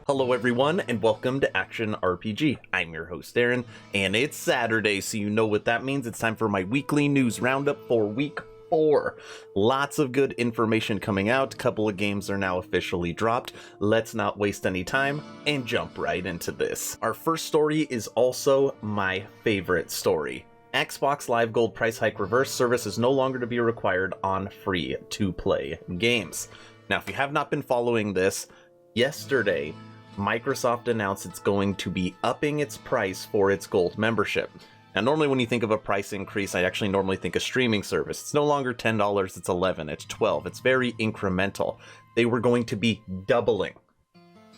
Hello everyone, and welcome to Action RPG. I'm your host Aaron, and it's Saturday, so you know what that means. It's time for my weekly news roundup for week 4. Lots of good information coming out. A couple of games are now officially dropped. Let's not waste any time and jump right into this. Our first story is also my favorite story. Xbox Live Gold price hike reverse. Service is no longer to be required on free-to-play games. Now, if you have not been following this, yesterday, Microsoft announced it's going to be upping its price for its Gold membership. Now, normally when you think of a price increase, I actually normally think a streaming service. It's no longer $10, it's $11, it's $12. It's very incremental. They were going to be doubling.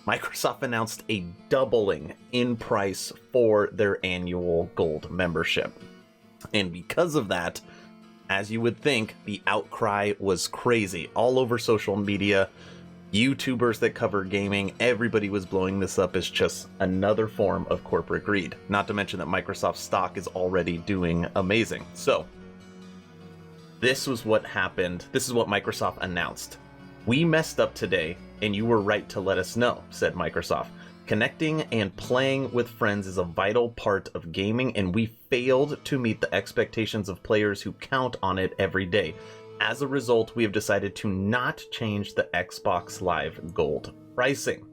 Microsoft announced a doubling in price for their annual Gold membership. And because of that, as you would think, the outcry was crazy. All over social media, YouTubers that cover gaming, everybody was blowing this up as just another form of corporate greed. Not to mention that Microsoft's stock is already doing amazing. So, this was what happened. This is what Microsoft announced. "We messed up today, and you were right to let us know," said Microsoft. "Connecting and playing with friends is a vital part of gaming, and we failed to meet the expectations of players who count on it every day. As a result, we have decided to not change the Xbox Live Gold pricing."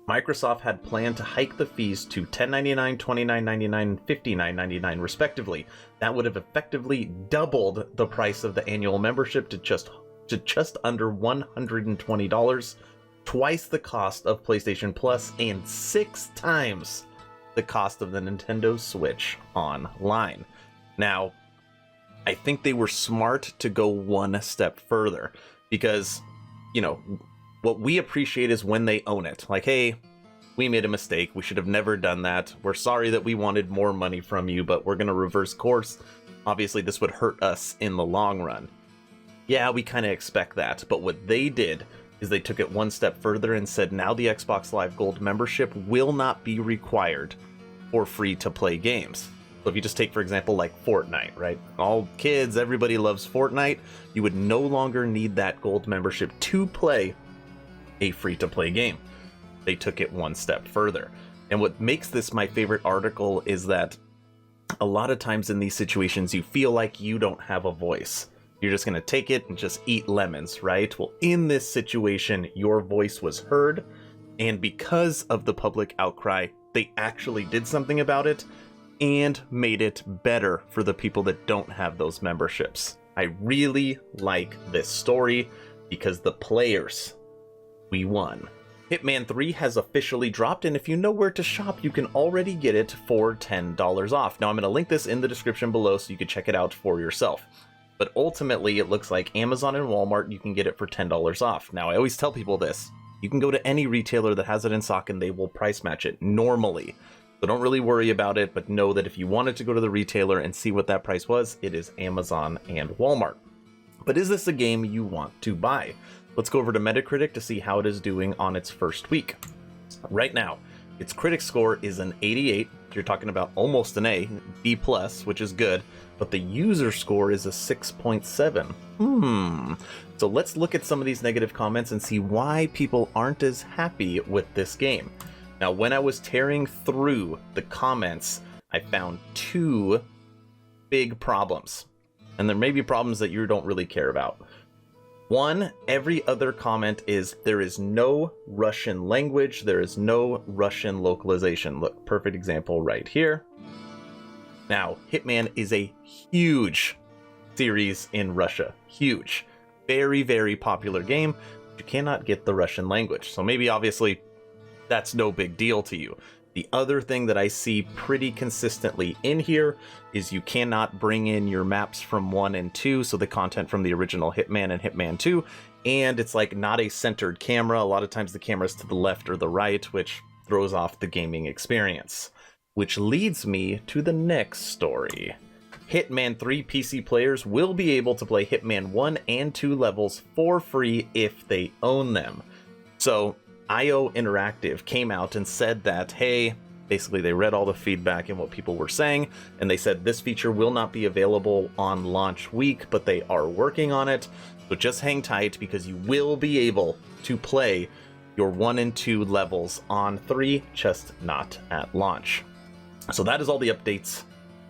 Microsoft had planned to hike the fees to $10.99, $29.99, and $59.99 respectively. That would have effectively doubled the price of the annual membership to just under $120, twice the cost of PlayStation Plus, and 6 times the cost of the Nintendo Switch Online. Now, I think they were smart to go one step further because, you know, what we appreciate is when they own it. Like, hey, we made a mistake. We should have never done that. We're sorry that we wanted more money from you, but we're going to reverse course. Obviously, this would hurt us in the long run. Yeah, we kind of expect that. But what they did is they took it one step further and said now the Xbox Live Gold membership will not be required for free-to-play games. So if you just take, for example, like Fortnite, right? All kids, everybody loves Fortnite. You would no longer need that Gold membership to play a free-to-play game. They took it one step further. And what makes this my favorite article is that a lot of times in these situations, you feel like you don't have a voice. You're just going to take it and just eat lemons, right? Well, in this situation, your voice was heard. And because of the public outcry, they actually did something about it and made it better for the people that don't have those memberships. I really like this story because the players, we won. Hitman 3 has officially dropped, and if you know where to shop, you can already get it for $10 off. Now, I'm going to link this in the description below so you can check it out for yourself. But ultimately, it looks like Amazon and Walmart, you can get it for $10 off. Now, I always tell people this. You can go to any retailer that has it in stock and they will price match it normally. So don't really worry about it, but know that if you wanted to go to the retailer and see what that price was, it is Amazon and Walmart. But is this a game you want to buy? Let's go over to Metacritic to see how it is doing on its first week. Right now, its critic score is an 88. You're talking about almost an A, B+, which is good, but the user score is a 6.7. So let's look at some of these negative comments and see why people aren't as happy with this game. Now, when I was tearing through the comments, I found 2 big problems. And there may be problems that you don't really care about. One, every other comment is there is no Russian language, there is no Russian localization. Look, perfect example right here. Now, Hitman is a huge series in Russia. Huge. Very, very popular game. But you cannot get the Russian language. So maybe, obviously, that's no big deal to you. The other thing that I see pretty consistently in here is you cannot bring in your maps from 1 and 2, so the content from the original Hitman and Hitman 2, and it's like not a centered camera. A lot of times the camera's to the left or the right, which throws off the gaming experience. Which leads me to the next story. Hitman 3 PC players will be able to play Hitman 1 and 2 levels for free if they own them. So IO Interactive came out and said that, hey, basically they read all the feedback and what people were saying, and they said this feature will not be available on launch week, but they are working on it. So just hang tight because you will be able to play your 1 and 2 levels on 3, just not at launch. So that is all the updates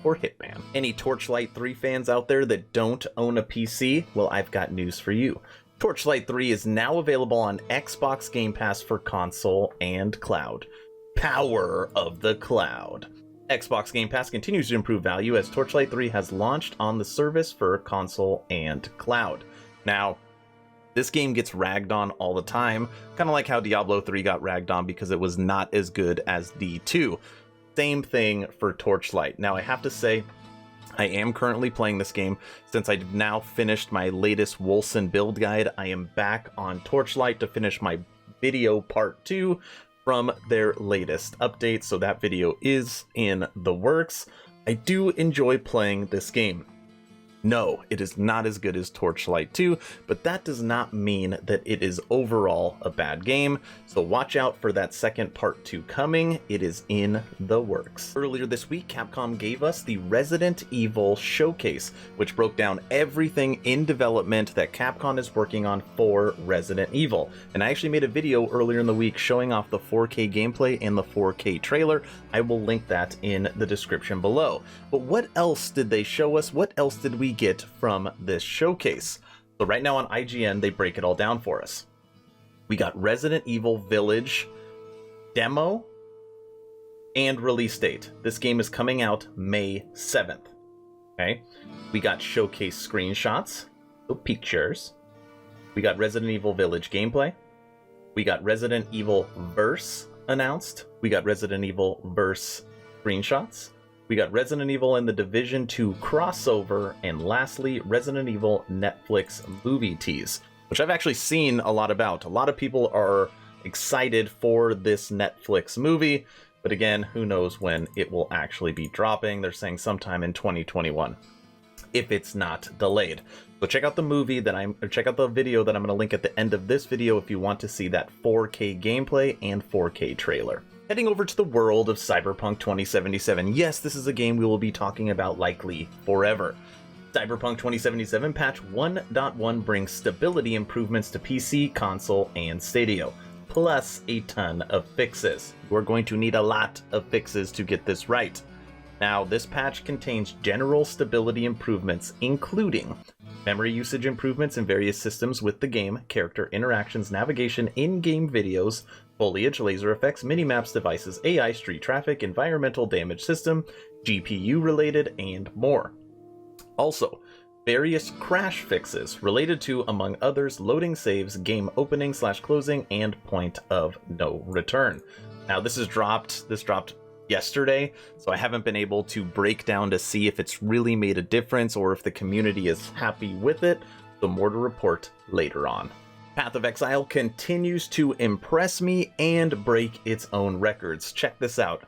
for Hitman. Any Torchlight 3 fans out there that don't own a PC? Well, I've got news for you. Torchlight 3 is now available on Xbox Game Pass for console and cloud. Power of the cloud. Xbox Game Pass continues to improve value as Torchlight 3 has launched on the service for console and cloud. Now, this game gets ragged on all the time, kind of like how Diablo 3 got ragged on because it was not as good as D2. Same thing for Torchlight. Now, I have to say, I am currently playing this game. Since I've now finished my latest Wolfson build guide, I am back on Torchlight to finish my video part 2 from their latest update, so that video is in the works. I do enjoy playing this game. No, it is not as good as Torchlight 2, but that does not mean that it is overall a bad game, so watch out for that second part 2 coming. It is in the works. Earlier this week, Capcom gave us the Resident Evil Showcase, which broke down everything in development that Capcom is working on for Resident Evil. And I actually made a video earlier in the week showing off the 4K gameplay and the 4K trailer. I will link that in the description below. But what else did they show us? What else did we get from this showcase? So right now on IGN, they break it all down for us. We got Resident Evil Village demo and release date. This game is coming out May 7th. Okay. We got showcase screenshots, so pictures. We got Resident Evil Village gameplay. We got Resident Evil Verse announced. We got Resident Evil Verse screenshots. We got Resident Evil and the Division 2 crossover, and lastly, Resident Evil Netflix movie tease, which I've actually seen a lot about. A lot of people are excited for this Netflix movie, but again, who knows when it will actually be dropping. They're saying sometime in 2021, if it's not delayed. So check out the check out the video that I'm going to link at the end of this video if you want to see that 4K gameplay and 4K trailer. Heading over to the world of Cyberpunk 2077. Yes, this is a game we will be talking about likely forever. Cyberpunk 2077 patch 1.1 brings stability improvements to PC, console, and Stadia, plus a ton of fixes. We're going to need a lot of fixes to get this right. Now, this patch contains general stability improvements, including memory usage improvements in various systems with the game, character interactions, navigation, in-game videos, foliage, laser effects, minimaps, devices, AI, street traffic, environmental damage system, GPU related, and more. Also, various crash fixes related to, among others, loading saves, game opening / closing, and point of no return. Now, this dropped yesterday, so I haven't been able to break down to see if it's really made a difference or if the community is happy with it, so more to report later on. Path of Exile continues to impress me and break its own records. Check this out.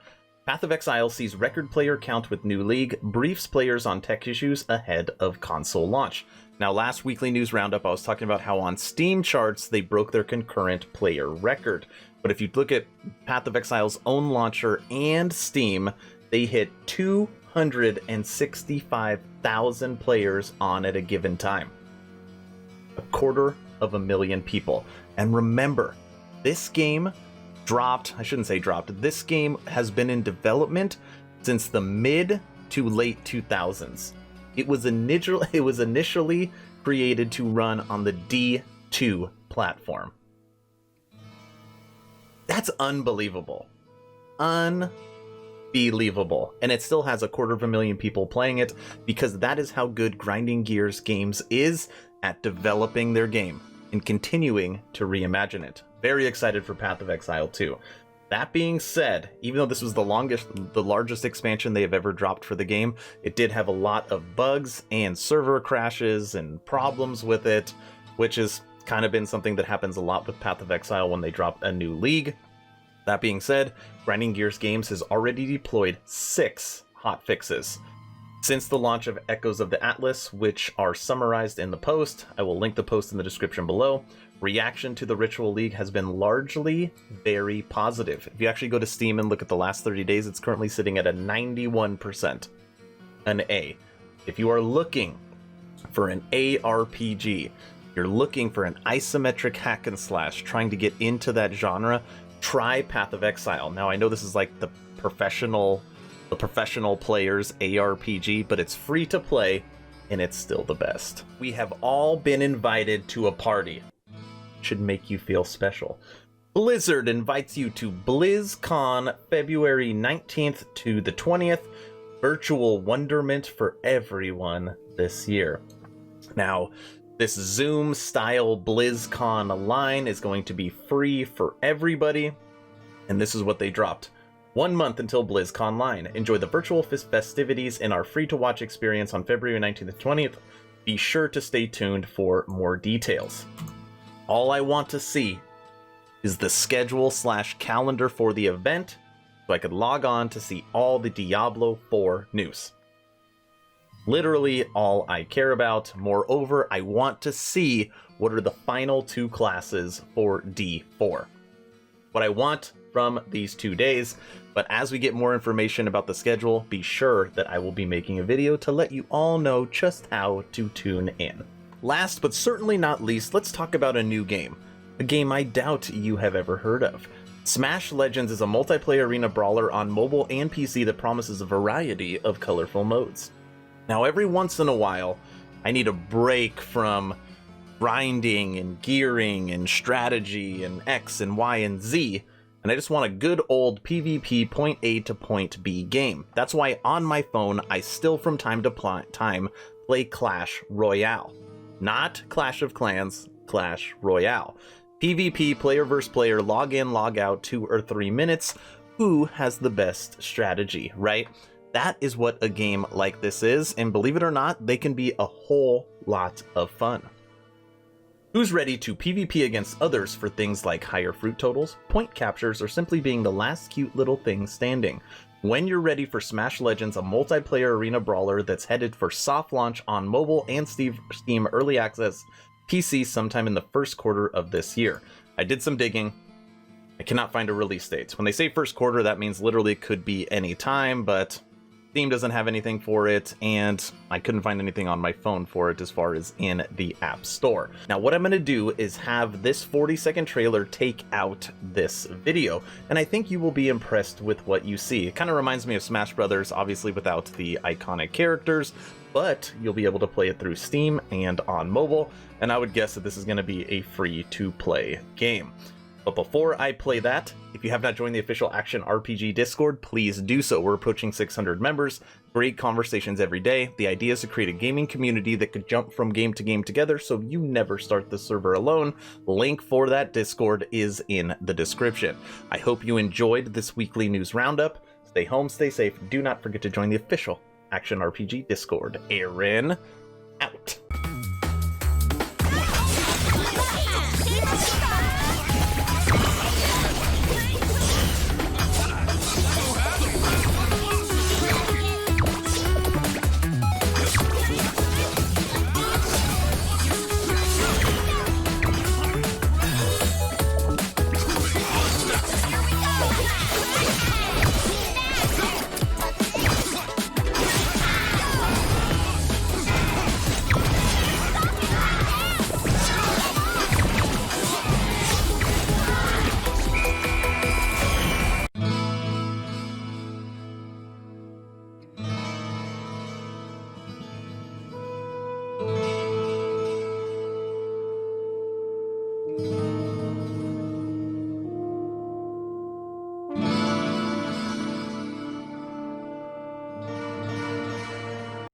Path of Exile sees record player count with new league, briefs players on tech issues ahead of console launch. Now, last weekly news roundup, I was talking about how on Steam charts, they broke their concurrent player record. But if you look at Path of Exile's own launcher and Steam, they hit 265,000 players on at a given time. 250,000 people. And remember, this game this game has been in development since the mid to late 2000s. It was initially created to run on the D2 platform. That's unbelievable. Unbelievable. And it still has 250,000 people playing it because that is how good Grinding Gears Games is at developing their game and continuing to reimagine it. Very excited for Path of Exile 2. That being said, even though this was the largest expansion they have ever dropped for the game, it did have a lot of bugs and server crashes and problems with it, which has kind of been something that happens a lot with Path of Exile when they drop a new league. That being said, Grinding Gears Games has already deployed 6 hotfixes since the launch of Echoes of the Atlas, which are summarized in the post. I will link the post in the description below. Reaction to the Ritual League has been largely very positive. If you actually go to Steam and look at the last 30 days, it's currently sitting at a 91%. An A. If you are looking for an ARPG you're looking for an isometric hack and slash, trying to get into that genre, try Path of Exile. Now, I know this is like the professional player's ARPG, but it's free to play, and it's still the best. We have all been invited to a party. Should make you feel special. Blizzard invites you to BlizzCon February 19th to the 20th. Virtual wonderment for everyone this year. Now, this Zoom-style BlizzCon line is going to be free for everybody, and this is what they dropped. 1 month until BlizzConline. Enjoy the virtual festivities in our free-to-watch experience on February 19th and 20th. Be sure to stay tuned for more details. All I want to see is the schedule/calendar for the event, so I could log on to see all the Diablo 4 news. Literally all I care about. Moreover, I want to see what are the final 2 classes for D4. What I want from these 2 days, but as we get more information about the schedule, be sure that I will be making a video to let you all know just how to tune in. Last but certainly not least, let's talk about a new game. A game I doubt you have ever heard of. Smash Legends is a multiplayer arena brawler on mobile and PC that promises a variety of colorful modes. Now, every once in a while, I need a break from grinding and gearing and strategy and X and Y and Z, and I just want a good old PvP point A to point B game. That's why on my phone, I still from time to time play Clash Royale. Not Clash of Clans, Clash Royale. PvP, player versus player, log in, log out, 2 or 3 minutes. Who has the best strategy, right? That is what a game like this is, and believe it or not, they can be a whole lot of fun. Who's ready to PvP against others for things like higher fruit totals, point captures, or simply being the last cute little thing standing? When you're ready for Smash Legends, a multiplayer arena brawler that's headed for soft launch on mobile and Steam Early Access PC sometime in the first quarter of this year. I did some digging. I cannot find a release date. When they say first quarter, that means literally could be any time, but Steam doesn't have anything for it, and I couldn't find anything on my phone for it as far as in the App Store. Now, what I'm going to do is have this 40-second trailer take out this video, and I think you will be impressed with what you see. It kind of reminds me of Smash Brothers, obviously without the iconic characters, but you'll be able to play it through Steam and on mobile, and I would guess that this is going to be a free-to-play game. But before I play that, if you have not joined the official Action RPG Discord, please do so. We're approaching 600 members, great conversations every day. The idea is to create a gaming community that could jump from game to game together so you never start the server alone. Link for that Discord is in the description. I hope you enjoyed this weekly news roundup. Stay home, stay safe. Do not forget to join the official Action RPG Discord. Aaron,